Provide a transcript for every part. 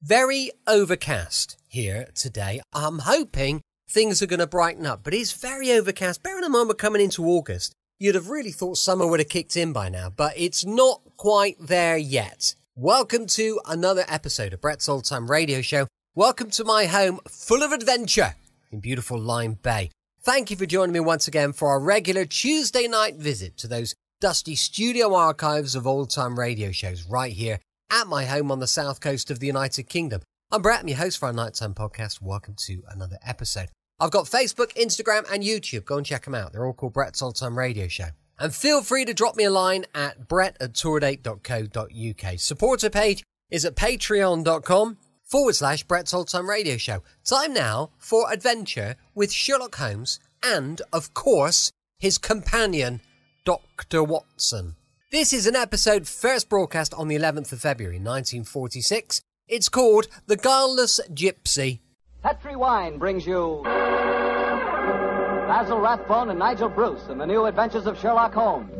Very overcast here today. I'm hoping things are going to brighten up, but it's very overcast. Bearing in mind we're coming into August, you'd have really thought summer would have kicked in by now, but it's not quite there yet. Welcome to another episode of Brett's Old Time Radio Show. Welcome to my home full of adventure in beautiful Lyme Bay. Thank you for joining me once again for our regular Tuesday night visit to those dusty studio archives of old time radio shows right here at my home on the south coast of the United Kingdom. I'm Brett, I'm your host for our nighttime podcast. Welcome to another episode. I've got Facebook, Instagram and YouTube. Go and check them out. They're all called Brett's Old Time Radio Show. And feel free to drop me a line at brett@tourdate.co.uk. Supporter page is at patreon.com/Brett's Old Time Radio Show. Time now for adventure with Sherlock Holmes and, of course, his companion, Dr. Watson. This is an episode first broadcast on the 11th of February 1946. It's called The Guileless Gypsy. Petri Wine brings you Basil Rathbone and Nigel Bruce in the new adventures of Sherlock Holmes.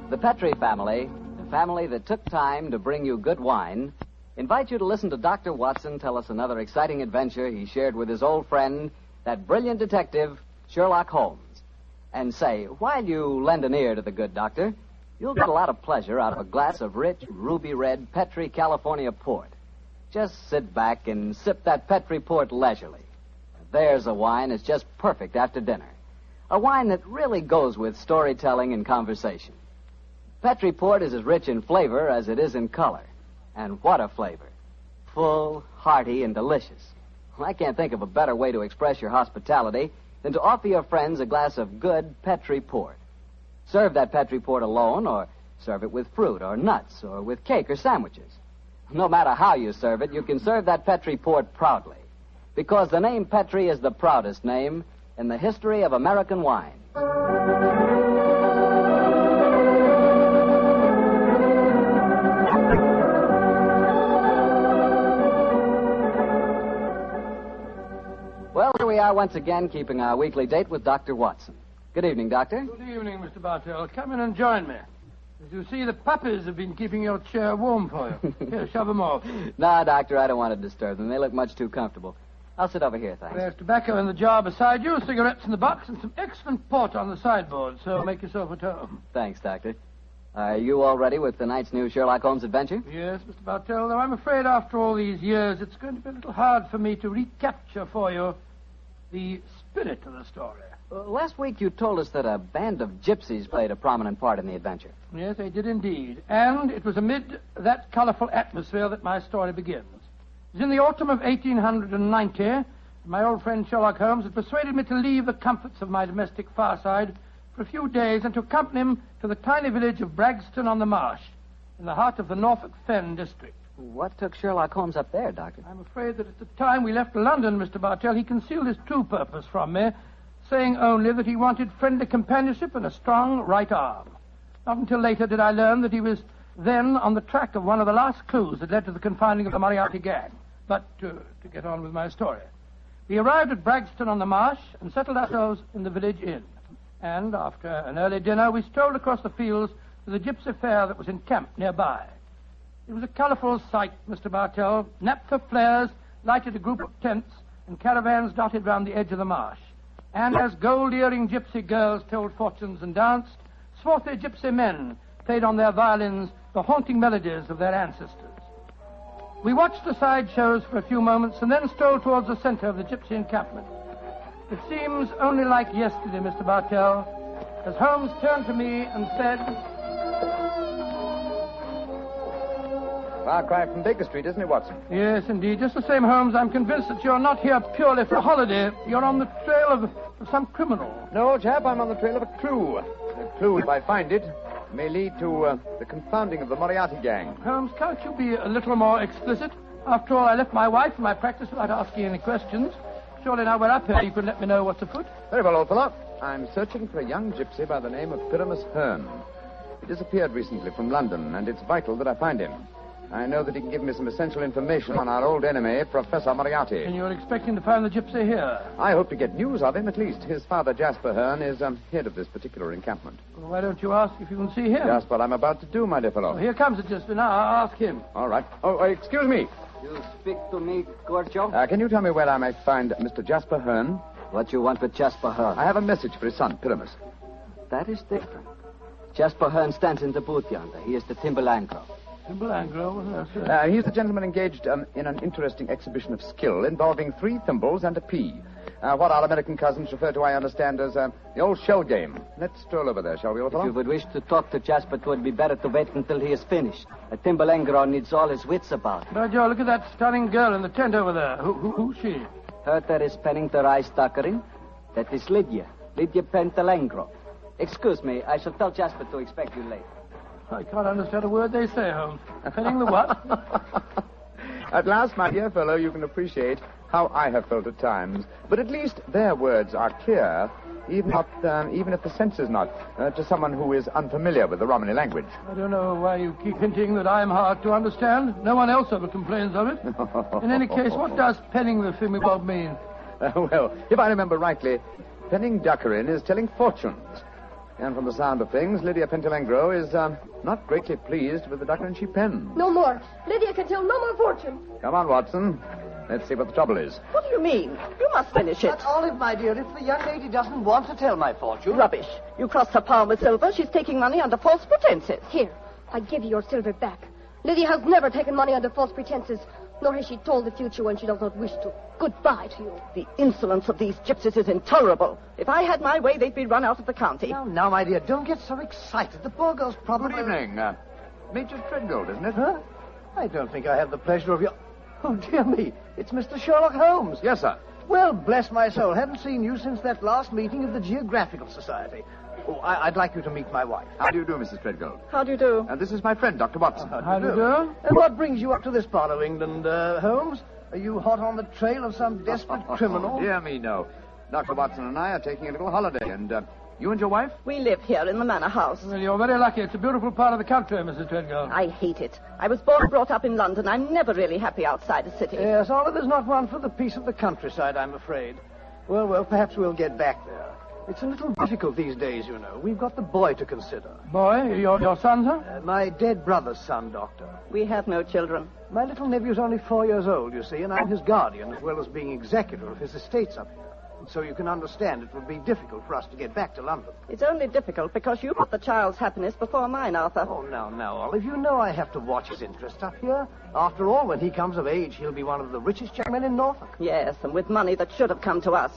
The Petri family, a family that took time to bring you good wine, invite you to listen to Dr. Watson tell us another exciting adventure he shared with his old friend, that brilliant detective, Sherlock Holmes. And say, while you lend an ear to the good doctor, you'll get a lot of pleasure out of a glass of rich, ruby-red Petri California port. Just sit back and sip that Petri port leisurely. There's a wine that's just perfect after dinner. A wine that really goes with storytelling and conversation. Petri port is as rich in flavor as it is in color. And what a flavor. Full, hearty, and delicious. Well, I can't think of a better way to express your hospitality than to offer your friends a glass of good Petri port. Serve that Petri port alone, or serve it with fruit or nuts, or with cake or sandwiches. No matter how you serve it, you can serve that Petri port proudly. Because the name Petri is the proudest name in the history of American wine. Well, here we are once again, keeping our weekly date with Dr. Watson. Good evening, Doctor. Good evening, Mr. Bartell. Come in and join me. As you see, the puppies have been keeping your chair warm for you. Here, shove them off. No, Doctor, I don't want to disturb them. They look much too comfortable. I'll sit over here, thanks. There's tobacco in the jar beside you, cigarettes in the box, and some excellent port on the sideboard, so make yourself at home. Thanks, Doctor. Are you all ready with tonight's new Sherlock Holmes adventure? Yes, Mr. Bartell, though I'm afraid after all these years, it's going to be a little hard for me to recapture for you the spirit of the story. Last week you told us that a band of gypsies played a prominent part in the adventure. Yes, they did indeed. And it was amid that colorful atmosphere that my story begins. It was in the autumn of 1890, and my old friend Sherlock Holmes had persuaded me to leave the comforts of my domestic fireside for a few days and to accompany him to the tiny village of Bragston-on-the-Marsh, in the heart of the Norfolk Fen district. What took Sherlock Holmes up there, Doctor? I'm afraid that at the time we left London, Mr. Bartell, he concealed his true purpose from me, saying only that he wanted friendly companionship and a strong right arm. Not until later did I learn that he was then on the track of one of the last clues that led to the confining of the Moriarty gang. But to get on with my story. We arrived at Bragston-on-the-Marsh and settled ourselves in the village inn. And after an early dinner, we strolled across the fields to the gypsy fair that was encamped nearby. It was a colorful sight, Mr. Bartell. Naphtha flares lighted a group of tents, and caravans dotted round the edge of the marsh. And as gold-earring gypsy girls told fortunes and danced, swarthy gypsy men played on their violins the haunting melodies of their ancestors. We watched the side shows for a few moments and then strolled towards the center of the gypsy encampment. It seems only like yesterday, Mr. Bartell, as Holmes turned to me and said... Far cry from Baker Street, isn't it, Watson? Yes, indeed. Just the same, Holmes, I'm convinced that you're not here purely for a holiday. You're on the trail of some criminal. No, old chap, I'm on the trail of a clue. A clue, if I find it, may lead to the confounding of the Moriarty gang. Holmes, can't you be a little more explicit? After all, I left my wife and my practice without asking any questions. Surely now we're up here, you can let me know what's afoot. Very well, old fellow. I'm searching for a young gypsy by the name of Pyramus Hearn. He disappeared recently from London, and it's vital that I find him. I know that he can give me some essential information on our old enemy, Professor Moriarty. And you're expecting to find the gypsy here? I hope to get news of him, at least. His father, Jasper Hearn, is head of this particular encampment. Well, why don't you ask if you can see him? Just what I'm about to do, my dear fellow. Well, here comes the gypsy now. I'll ask him. All right. Oh, excuse me. You speak to me, Gorgio? Can you tell me where I may find Mr. Jasper Hearn? What you want with Jasper Hearn? I have a message for his son, Pyramus. That is different. Jasper Hearn stands in the booth yonder. He is the Timberlangro. Timberlangro? Yes, He's a gentleman engaged in an interesting exhibition of skill involving 3 thimbles and a pea. What our American cousins refer to, I understand, as the old shell game. Let's stroll over there, shall we, old fellow? If you would wish to talk to Jasper, it would be better to wait until he is finished. A Timberlangro needs all his wits about him. By Joe, look at that stunning girl in the tent over there. Who's she? Her that is penning the rice tuckering. That is Lydia Pentalangro. Excuse me, I shall tell Jasper to expect you later. I can't understand a word they say, Holmes. Penning the what? At last, my dear fellow, you can appreciate how I have felt at times. But at least their words are clear, even if the sense is not, to someone who is unfamiliar with the Romany language. I don't know why you keep hinting that I'm hard to understand. No one else ever complains of it. In any case, what does penning the thingamabob mean? Well, if I remember rightly, penning duckerin is telling fortunes. And from the sound of things, Lydia Pentalangro is not greatly pleased with the duckerin she pens. No more. Lydia can tell no more fortune. Come on, Watson. Let's see what the trouble is. What do you mean? You must finish it. But, Olive, my dear, if the young lady doesn't want to tell my fortune... Rubbish. You crossed her palm with silver. She's taking money under false pretenses. Here, I give you your silver back. Lydia has never taken money under false pretenses, nor has she told the future when she does not wish to. Goodbye to you. The insolence of these gypsies is intolerable. If I had my way, they'd be run out of the county. Now, my dear, don't get so excited. The poor girl's probably... Good evening. Major Treadgold, isn't it? Huh? I don't think I have the pleasure of your... Oh, dear me. It's Mr. Sherlock Holmes. Yes, sir. Well, bless my soul. Haven't seen you since that last meeting of the Geographical Society. Oh, I'd like you to meet my wife. How do you do, Mrs. Treadgold? How do you do? This is my friend, Dr. Watson. How do you do? And what brings you up to this part of England, Holmes? Are you hot on the trail of some desperate criminal? Dear me, no. Dr. Watson and I are taking a little holiday, and you and your wife? We live here in the manor house. Well, you're very lucky. It's a beautiful part of the country, Mrs. Treadgold. I hate it. I was born and brought up in London. I'm never really happy outside a city. Yes, Oliver's not one for the peace of the countryside, I'm afraid. Well, perhaps we'll get back there. It's a little difficult these days, you know. We've got the boy to consider. Boy? Your son, sir? My dead brother's son, Doctor. We have no children. My little nephew's only 4 years old, you see, and I'm his guardian as well as being executor of his estates up here. And so you can understand it would be difficult for us to get back to London. It's only difficult because you put the child's happiness before mine, Arthur. Oh, now, Olive, you know I have to watch his interest up here. After all, when he comes of age, he'll be one of the richest young men in Norfolk. Yes, and with money that should have come to us.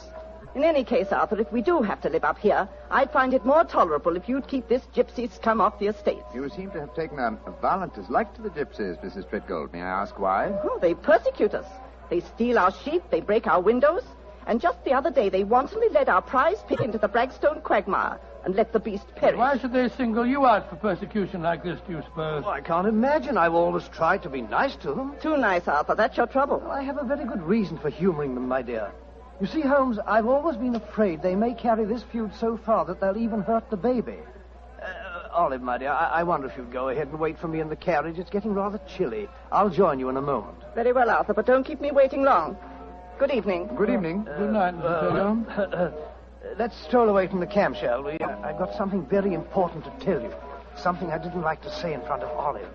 In any case, Arthur, if we do have to live up here, I'd find it more tolerable if you'd keep this gypsy scum off the estate. You seem to have taken a violent dislike to the gypsies, Mrs. Treadgold. May I ask why? Oh, they persecute us. They steal our sheep, they break our windows, and just the other day they wantonly led our prize pig into the Bragstone quagmire and let the beast perish. Why should they single you out for persecution like this, do you suppose? Oh, I can't imagine. I've always tried to be nice to them. Too nice, Arthur. That's your trouble. Well, I have a very good reason for humoring them, my dear. You see, Holmes, I've always been afraid they may carry this feud so far that they'll even hurt the baby. Olive, my dear, I wonder if you'd go ahead and wait for me in the carriage. It's getting rather chilly. I'll join you in a moment. Very well, Arthur, but don't keep me waiting long. Good evening. Good evening. Good night, Mr. Treadgold. Let's stroll away from the camp, shall we? I've got something very important to tell you. Something I didn't like to say in front of Olive.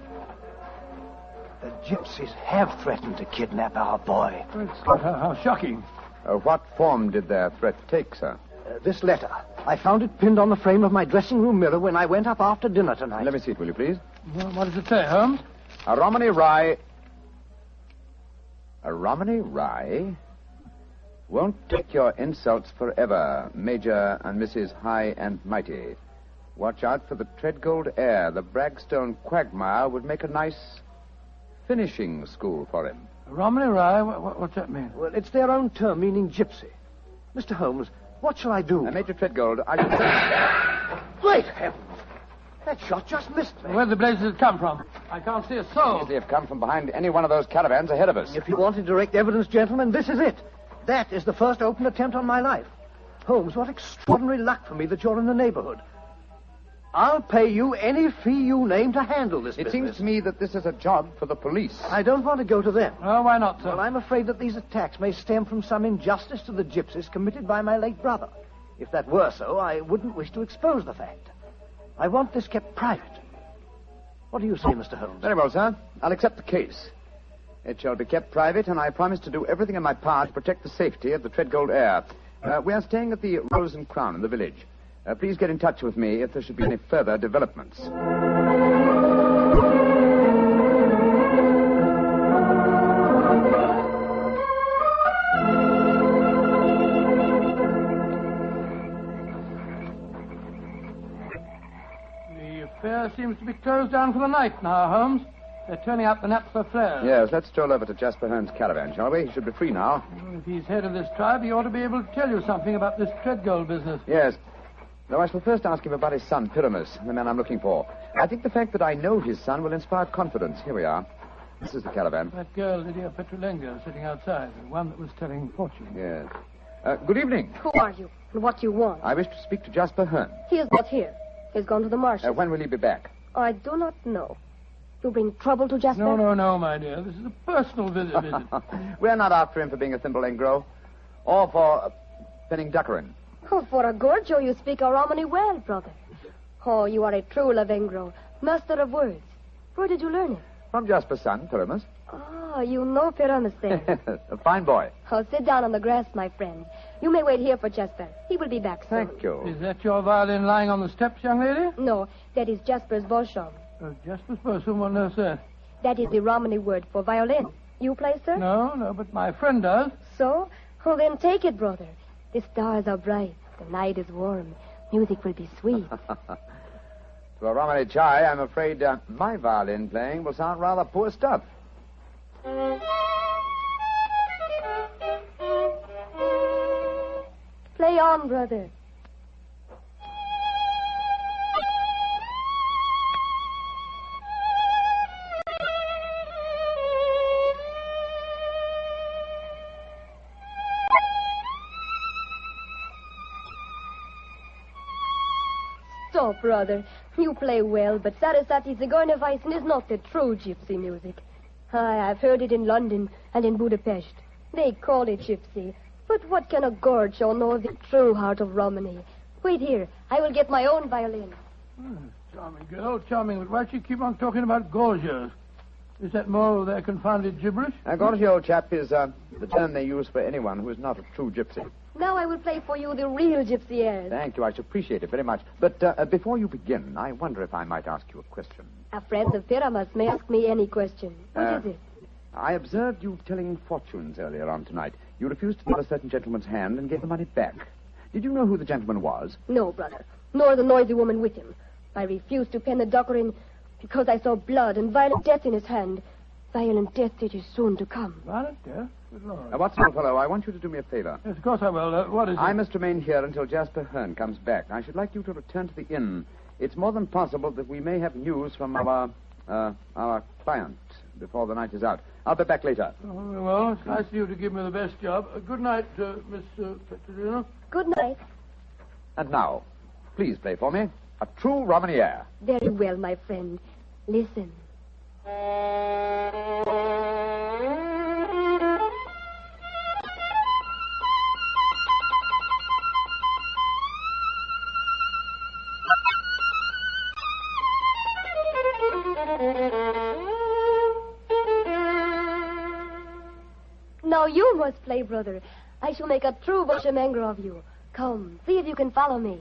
The gypsies have threatened to kidnap our boy. How shocking. What form did their threat take, sir? This letter. I found it pinned on the frame of my dressing room mirror when I went up after dinner tonight. Let me see it, will you, please? Well, what does it say, Holmes? A Romany Rye... A Romany Rye? Won't take your insults forever, Major and Mrs. High and Mighty. Watch out for the Treadgold heir. The Bragstone quagmire would make a nice finishing school for him. Romany Rye? What's that mean? Well, it's their own term, meaning gypsy. Mr. Holmes, what shall I do? Major Treadgold, I should... Great heavens! That shot just missed me. Where the blazes it come from? I can't see a soul. They have come from behind any one of those caravans ahead of us. If you wanted direct evidence, gentlemen, this is it. That is the first open attempt on my life. Holmes, what extraordinary luck for me that you're in the neighborhood. I'll pay you any fee you name to handle this It business. seems to me that this is a job for the police. I don't want to go to them. Oh, why not, sir? Well, I'm afraid that these attacks may stem from some injustice to the gypsies committed by my late brother. If that were so, I wouldn't wish to expose the fact. I want this kept private. What do you say, Mr. Holmes? Very well, sir. I'll accept the case. It shall be kept private, and I promise to do everything in my power to protect the safety of the Treadgold heir. We are staying at the Rose and Crown in the village. Please get in touch with me if there should be any further developments. The affair seems to be closed down for the night now, Holmes. They're turning out the naphtha flares. Yes, let's stroll over to Jasper Hearn's caravan, shall we? He should be free now. Well, if he's head of this tribe, he ought to be able to tell you something about this Treadgold business. Yes. Though I shall first ask him about his son, Pyramus, the man I'm looking for. I think the fact that I know his son will inspire confidence. Here we are. This is the caravan. That girl, Lydia Petrulenga, sitting outside, the one that was telling fortunes. Yes. Good evening. Who are you and what do you want? I wish to speak to Jasper Hearn. He is not here. He's gone to the marshes. When will he be back? I do not know. You bring trouble to Jasper? No, my dear. This is a personal visit. We're not after him for being a thimble engro, or for penning duckerin. Oh, for a Gorgio, you speak a Romany well, brother. Oh, you are a true Lavengro, master of words. Where did you learn it? From Jasper's son, Pyramus. Ah, you know Pyramus then. A fine boy. Oh, sit down on the grass, my friend. You may wait here for Jasper. He will be back soon. Thank you. Is that your violin lying on the steps, young lady? No, that is Jasper's bosham. Jasper's bosom, well, no, sir. That is the Romany word for violin. You play, sir? No, but my friend does. So? Oh, then take it, brother. The stars are bright. The night is warm. Music will be sweet. To a Romany chai, I'm afraid my violin playing will sound rather poor stuff. Play on, brother. Stop, brother. You play well, but Sarasate Zigeunerweisen is not the true gypsy music. I've heard it in London and in Budapest. They call it gypsy. But what can a Gorgio know of the true heart of Romany? Wait here. I will get my own violin. Charming girl, charming. But why do you keep on talking about Gorgios? Is that more of their confounded gibberish? Gorgio, old chap, is the term they use for anyone who is not a true gypsy. Now I will play for you the real gypsy airs. Thank you. I should appreciate it very much. But before you begin, I wonder if I might ask you a question. A friend of Pyramus may ask me any question. What is it? I observed you telling fortunes earlier on tonight. You refused to give a certain gentleman's hand and gave the money back. Did you know who the gentleman was? No, brother. Nor the noisy woman with him. I refused to pen the duckerin because I saw blood and violent death in his hand. Violent death it is soon to come. Violent death? Good Lord. Watson, old fellow, I want you to do me a favor. Yes, of course I will. What is it? I must remain here until Jasper Hearn comes back. I should like you to return to the inn. It's more than possible that we may have news from our client before the night is out. I'll be back later. Oh, well, it's nice of you to give me the best job. Good night, Miss Petrulenga. Good night. And now, please play for me a true Romany air. Very well, my friend. Listen. Now you must play, brother. I shall make a true Boshemengro of you. Come, see if you can follow me.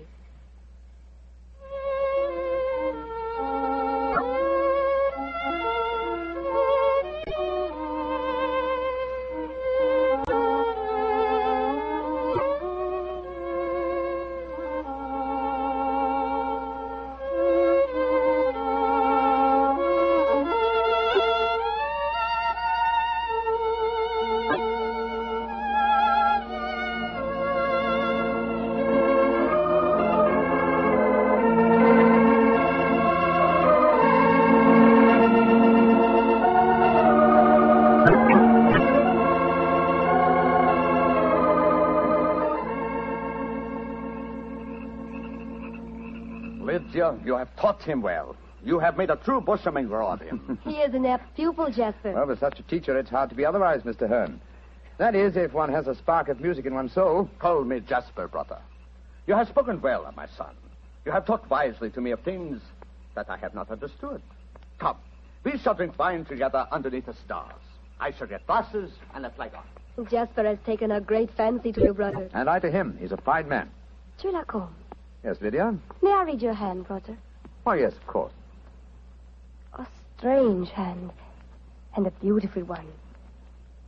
Jasper, you have taught him well. You have made a true bushminger of him. He is an apt pupil, Jasper. Well, with such a teacher, it's hard to be otherwise, Mr. Hearn. That is, if one has a spark of music in one's soul. Call me Jasper, brother. You have spoken well of my son. You have talked wisely to me of things that I have not understood. Come, we shall drink wine together underneath the stars. I shall get glasses and a flagon. Jasper has taken a great fancy to your brother. And I to him. He's a fine man. Sherlock Holmes, Yes, Lydia? may I read your hand, brother? Why, yes, of course. A strange hand, and a beautiful one.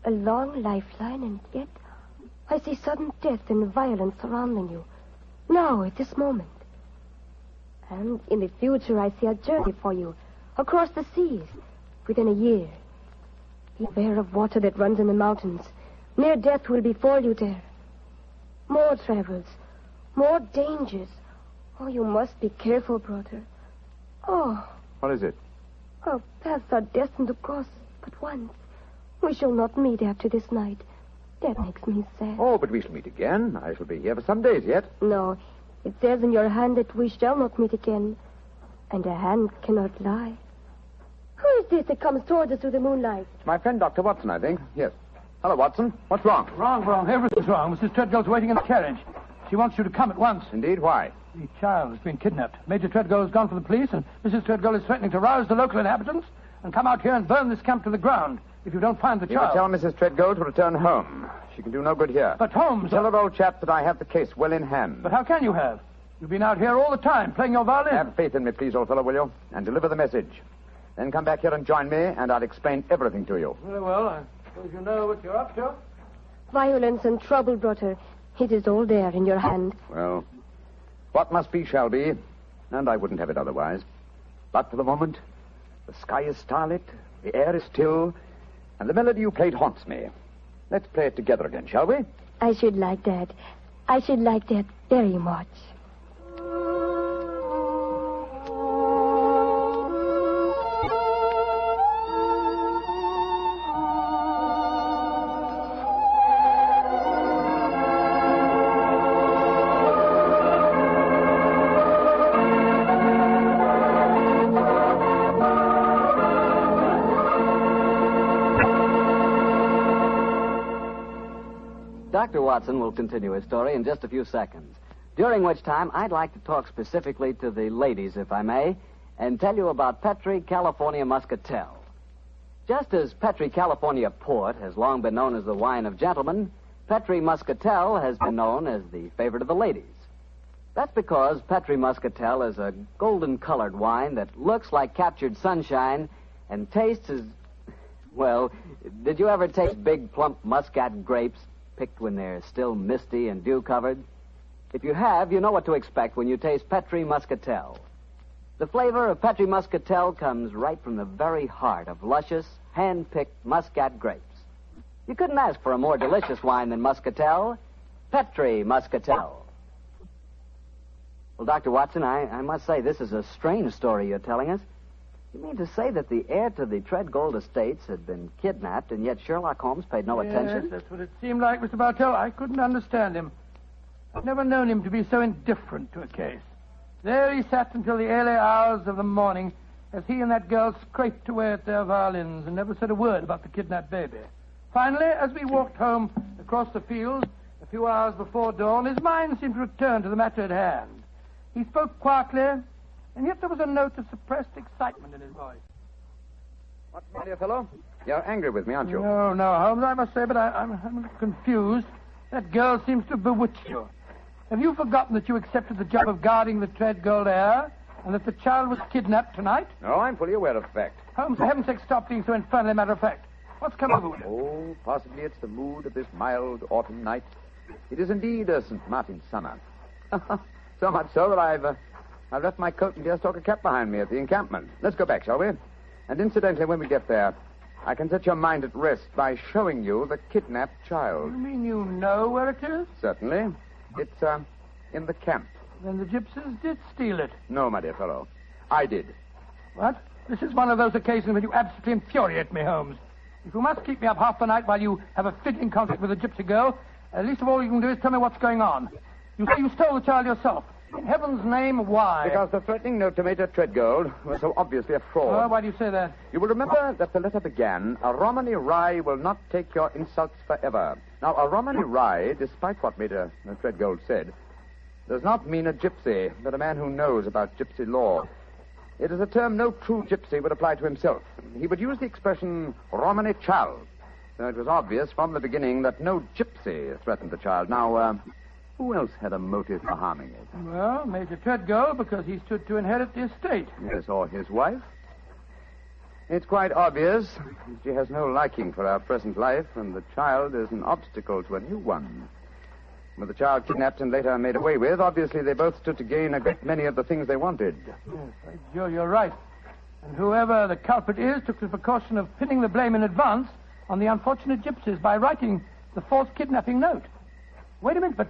A long lifeline, and yet I see sudden death and violence surrounding you. Now, at this moment. And in the future, I see a journey for you across the seas within a year. Beware of water that runs in the mountains. Near death will befall you there. More travels, more dangers. Oh, you must be careful, brother. Oh, What is it? our paths are destined to cross but once. We shall not meet after this night. That makes me sad. Oh, but we shall meet again. I shall be here for some days yet. No, it says in your hand that we shall not meet again. And a hand cannot lie. Who is this that comes toward us through the moonlight? It's my friend, Dr. Watson, I think. Yes. Hello, Watson. What's wrong? Wrong. Everything's wrong. Mrs. Treadgold's waiting in the carriage. She wants you to come at once. Indeed, why? The child has been kidnapped. Major Treadgold has gone for the police, and Mrs. Treadgold is threatening to rouse the local inhabitants and come out here and burn this camp to the ground if you don't find the You will child. tell Mrs. Treadgold to return home. She can do no good here. But Holmes... Tell her, old chap, that I have the case well in hand. But how can you have? You've been out here all the time playing your violin. Have faith in me, please, old fellow, will you? And deliver the message. Then come back here and join me, and I'll explain everything to you. Very well. I suppose you know what you're up to. Violence and trouble, brother. It is all there in your hand. Well, what must be shall be, and I wouldn't have it otherwise. But for the moment, the sky is starlit, the air is still, and the melody you played haunts me. Let's play it together again, shall we? I should like that. I should like that very much. Dr. Watson will continue his story in just a few seconds, during which time I'd like to talk specifically to the ladies, if I may, and tell you about Petri California Muscatel. Just as Petri California Port has long been known as the wine of gentlemen, Petri Muscatel has been known as the favorite of the ladies. That's because Petri Muscatel is a golden-colored wine that looks like captured sunshine and tastes as... Well, did you ever taste big, plump muscat grapes picked when they're still misty and dew-covered? If you have, you know what to expect when you taste Petri Muscatel. The flavor of Petri Muscatel comes right from the very heart of luscious, hand-picked muscat grapes. You couldn't ask for a more delicious wine than Muscatel. Petri Muscatel. Well, Dr. Watson, I must say this is a strange story you're telling us. You mean to say that the heir to the Treadgold estates had been kidnapped, and yet Sherlock Holmes paid no attention? Yes, that's what it seemed like, Mr. Bartell. I couldn't understand him. I've never known him to be so indifferent to a case. There he sat until the early hours of the morning as he and that girl scraped away at their violins and never said a word about the kidnapped baby. Finally, as we walked home across the fields a few hours before dawn, his mind seemed to return to the matter at hand. He spoke quietly, and yet there was a note of suppressed excitement in his voice. What's the matter, fellow? You're angry with me, aren't you? No, Holmes, I must say, but I'm a little confused. That girl seems to have bewitched you. Have you forgotten that you accepted the job of guarding the Treadgold heir, and that the child was kidnapped tonight? No, I'm fully aware of the fact. Holmes, for heaven's sake, stop being so infernally matter-of-fact. What's come over with you? Oh, possibly it's the mood of this mild autumn night. It is indeed a St. Martin's summer. So much so that I've left my coat and deerstalker cap behind me at the encampment. Let's go back, shall we? And incidentally, when we get there, I can set your mind at rest by showing you the kidnapped child. You mean you know where it is? Certainly. It's, in the camp. Then the gypsies did steal it. No, my dear fellow. I did. What? This is one of those occasions when you absolutely infuriate me, Holmes. If you must keep me up half the night while you have a fitting concert with a gypsy girl, least of all you can do is tell me what's going on. You say you stole the child yourself. In heaven's name, why? Because the threatening note to Major Treadgold was so obviously a fraud. Oh, why do you say that? You will remember that the letter began, "A Romany Rye will not take your insults forever." Now, a Romany Rye, despite what Major Treadgold said, does not mean a gypsy, but a man who knows about gypsy law. It is a term no true gypsy would apply to himself. He would use the expression Romany child. So it was obvious from the beginning that no gypsy threatened the child. Now, who else had a motive for harming it? Well, Major Treadgold, because he stood to inherit the estate. Yes, or his wife? It's quite obvious. She has no liking for our present life, and the child is an obstacle to a new one. With the child kidnapped and later made away with, obviously they both stood to gain a great many of the things they wanted. Yes, you're right. And whoever the culprit is took the precaution of pinning the blame in advance on the unfortunate gypsies by writing the false kidnapping note. Wait a minute, but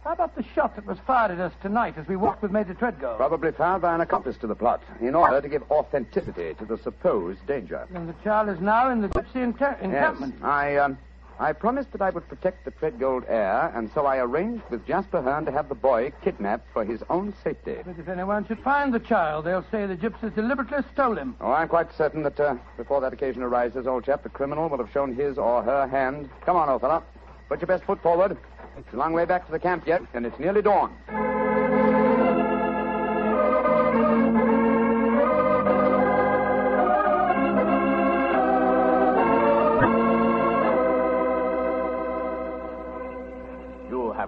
how about the shot that was fired at us tonight as we walked with Major Treadgold? Probably fired by an accomplice to the plot, in order to give authenticity to the supposed danger. And the child is now in the gypsy encampment. Yes, I promised that I would protect the Treadgold heir, and so I arranged with Jasper Hearn to have the boy kidnapped for his own safety. But if anyone should find the child, they'll say the gypsies deliberately stole him. Oh, I'm quite certain that before that occasion arises, old chap, the criminal will have shown his or her hand. Come on, old fella. Put your best foot forward. It's a long way back to the camp yet, and it's nearly dawn.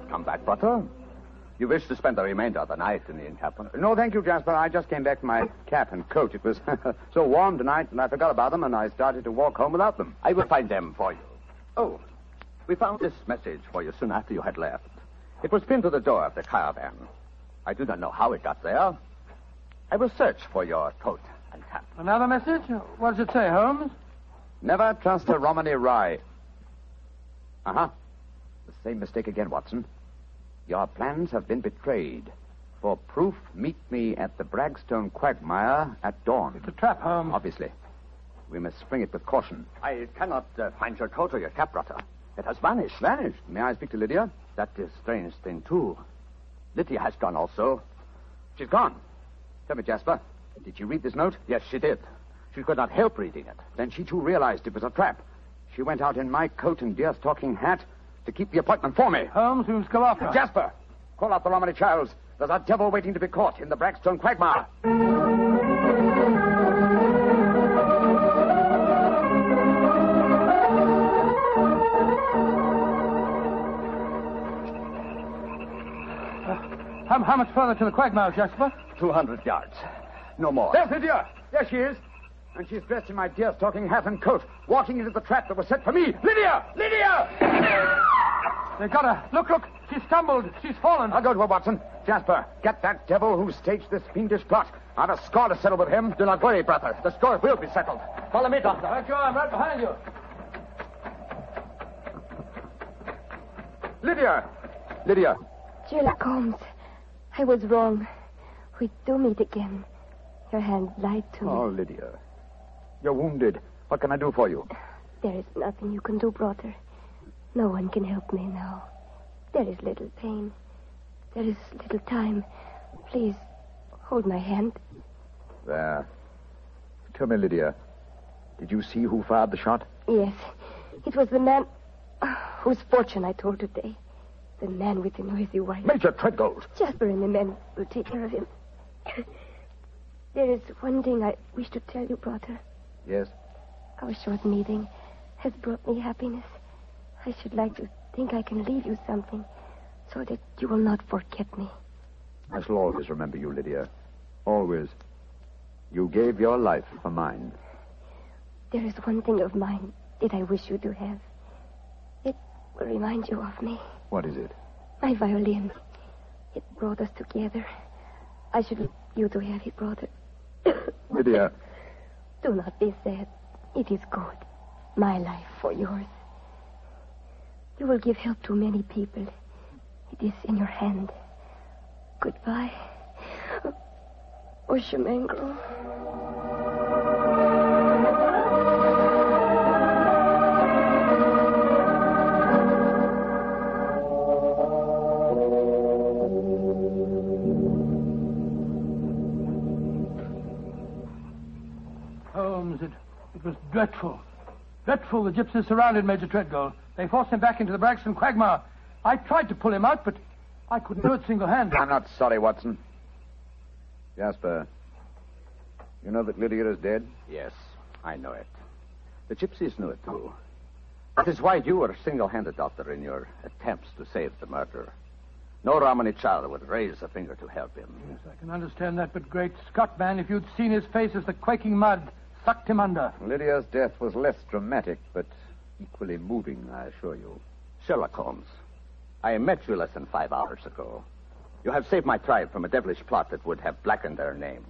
Come back, Butter. You wish to spend the remainder of the night in the encampment? No, thank you, Jasper. I just came back for my cap and coat. It was so warm tonight, and I forgot about them, and I started to walk home without them. I will find them for you. Oh, we found this message for you soon after you had left. It was pinned to the door of the caravan. I do not know how it got there. I will search for your coat and cap. Another message? What does it say, Holmes? Never trust a Romany Rye. Uh-huh. The same mistake again, Watson. Your plans have been betrayed. For proof, meet me at the Bragstone quagmire at dawn. It's a trap, Holmes. Obviously. We must spring it with caution. I cannot find your coat or your cap, Butter. It has vanished. Vanished? May I speak to Lydia? That is a strange thing, too. Lydia has gone also. She's gone. Tell me, Jasper, did she read this note? Yes, she did. She could not help reading it. Then she, too, realized it was a trap. She went out in my coat and deer-stalking hat to keep the appointment for me. Holmes, we must go after her. Jasper, call out the Romany Childs. There's a devil waiting to be caught in the Bragstone quagmire. How much further to the quagmire, Jasper? 200 yards. No more. There's Lydia. There she is. And she's dressed in my deer-stalking hat and coat, walking into the trap that was set for me. Lydia! Lydia! They got her. Look. She stumbled. She's fallen. I'll go to her, Watson. Jasper, get that devil who staged this fiendish plot. I've a score to settle with him. Do not worry, brother. The score will be settled. Follow me, Doctor. Right you are. I'm right behind you. Lydia. Sherlock Holmes, I was wrong. We do meet again. Your hand lied to me. Oh, Lydia. You're wounded. What can I do for you? There is nothing you can do, brother. No one can help me now. There is little pain. There is little time. Please, hold my hand. There. Tell me, Lydia, did you see who fired the shot? Yes. It was the man whose fortune I told today. The man with the noisy wife. Major Treadgold. Jasper and the men will take care of him. There is one thing I wish to tell you, brother. Yes? Our short meeting has brought me happiness. I should like to think I can leave you something so that you will not forget me. I shall always remember you, Lydia. Always. You gave your life for mine. There is one thing of mine that I wish you to have. It will remind you of me. What is it? My violin. It brought us together. I should like you to have it, brother. Lydia. Do not be sad. It is good. My life for yours. You will give help to many people. It is in your hand. Goodbye. Oshimengro. Holmes, it was dreadful. Dreadful. The gypsies surrounded Major Treadgold. They forced him back into the Bragston quagmire. I tried to pull him out, but I couldn't do it single-handed. I'm not sorry, Watson. Jasper, you know that Lydia is dead? Yes, I know it. The gypsies knew it, too. That is why you were single-handed, Doctor, in your attempts to save the murderer. No Romany child would raise a finger to help him. Yes, I can understand that, but great Scott, man, if you'd seen his face as the quaking mud sucked him under. Lydia's death was less dramatic, but equally moving, I assure you. Sherlock Holmes, I met you less than 5 hours ago. You have saved my tribe from a devilish plot that would have blackened their names.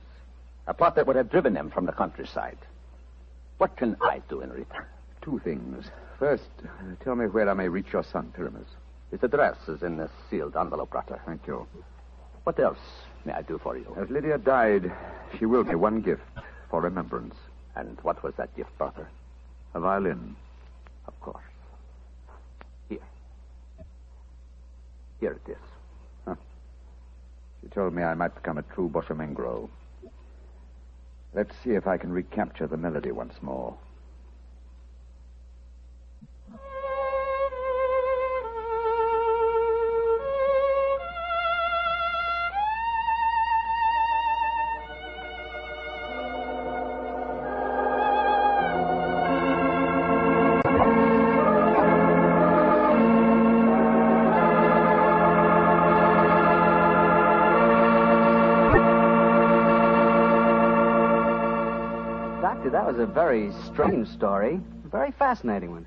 A plot that would have driven them from the countryside. What can I do in return? 2 things. First, tell me where I may reach your son, Pyramus. His address is in this sealed envelope, Brother. Thank you. What else may I do for you? As Lydia died, she willed me one gift for remembrance. And what was that gift, Brother? A violin. Of course. Here. Here it is. Huh. She told me I might become a true Boshamengro. Let's see if I can recapture the melody once more. That was a very strange story. A very fascinating one.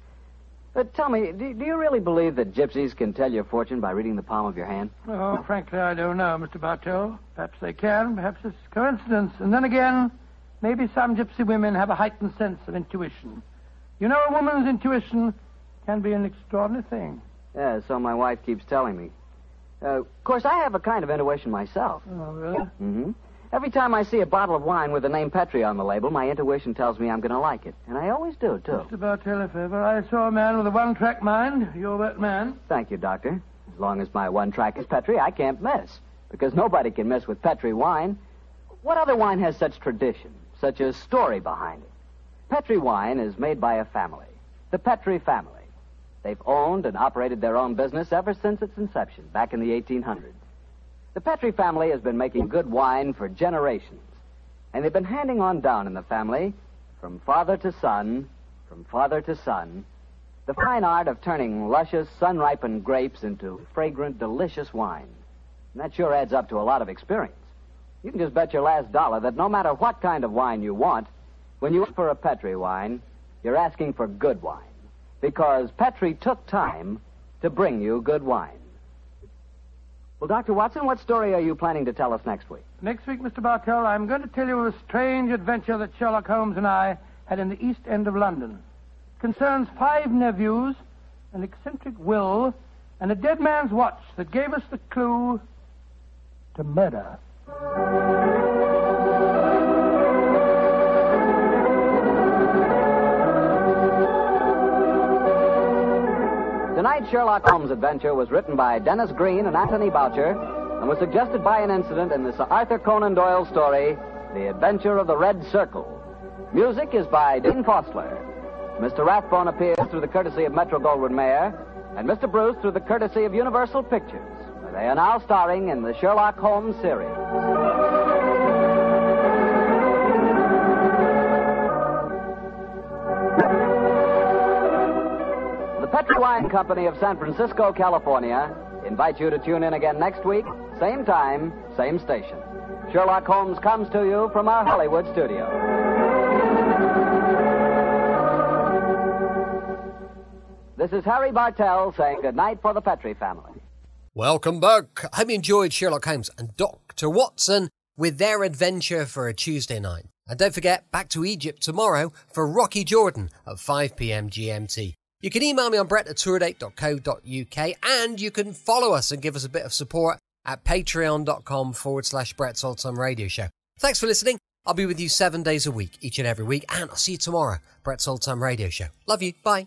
But tell me, do you really believe that gypsies can tell your fortune by reading the palm of your hand? Oh, frankly, I don't know, Mr. Bartell. Perhaps they can. Perhaps it's coincidence. And then again, maybe some gypsy women have a heightened sense of intuition. You know, a woman's intuition can be an extraordinary thing. Yeah, so my wife keeps telling me. Of course, I have a kind of intuition myself. Oh, really? Mm-hmm. Every time I see a bottle of wine with the name Petri on the label, my intuition tells me I'm going to like it. And I always do, too. Mr. Bartell, if ever I saw a man with a one-track mind, you're that man. Thank you, Doctor. As long as my one track is Petri, I can't miss. Because nobody can miss with Petri wine. What other wine has such tradition, such a story behind it? Petri wine is made by a family, the Petri family. They've owned and operated their own business ever since its inception, back in the 1800s. The Petri family has been making good wine for generations, and they've been handing on down in the family, from father to son, the fine art of turning luscious, sun-ripened grapes into fragrant, delicious wine. And that sure adds up to a lot of experience. You can just bet your last dollar that no matter what kind of wine you want, when you ask for a Petri wine, you're asking for good wine, because Petri took time to bring you good wine. Well, Dr. Watson, what story are you planning to tell us next week? Next week, Mr. Bartell, I'm going to tell you of a strange adventure that Sherlock Holmes and I had in the East End of London. It concerns 5 nephews, an eccentric will, and a dead man's watch that gave us the clue to murder. Tonight's Sherlock Holmes adventure was written by Dennis Green and Anthony Boucher and was suggested by an incident in the Sir Arthur Conan Doyle story, The Adventure of the Red Circle. Music is by Dean Fostler. Mr. Rathbone appears through the courtesy of Metro-Goldwyn-Mayer, and Mr. Bruce through the courtesy of Universal Pictures. They are now starring in the Sherlock Holmes series. The Petri Wine Company of San Francisco, California, invites you to tune in again next week, same time, same station. Sherlock Holmes comes to you from our Hollywood studio. This is Harry Bartell saying goodnight for the Petri family. Welcome back. I hope you enjoyed Sherlock Holmes and Dr. Watson with their adventure for a Tuesday night. And don't forget, back to Egypt tomorrow for Rocky Jordan at 5 p.m. GMT. You can email me on brett@tourdate.co.uk, and you can follow us and give us a bit of support at patreon.com/Brett's Old Time Radio Show. Thanks for listening. I'll be with you 7 days a week, each and every week, and I'll see you tomorrow. Brett's Old Time Radio Show. Love you. Bye.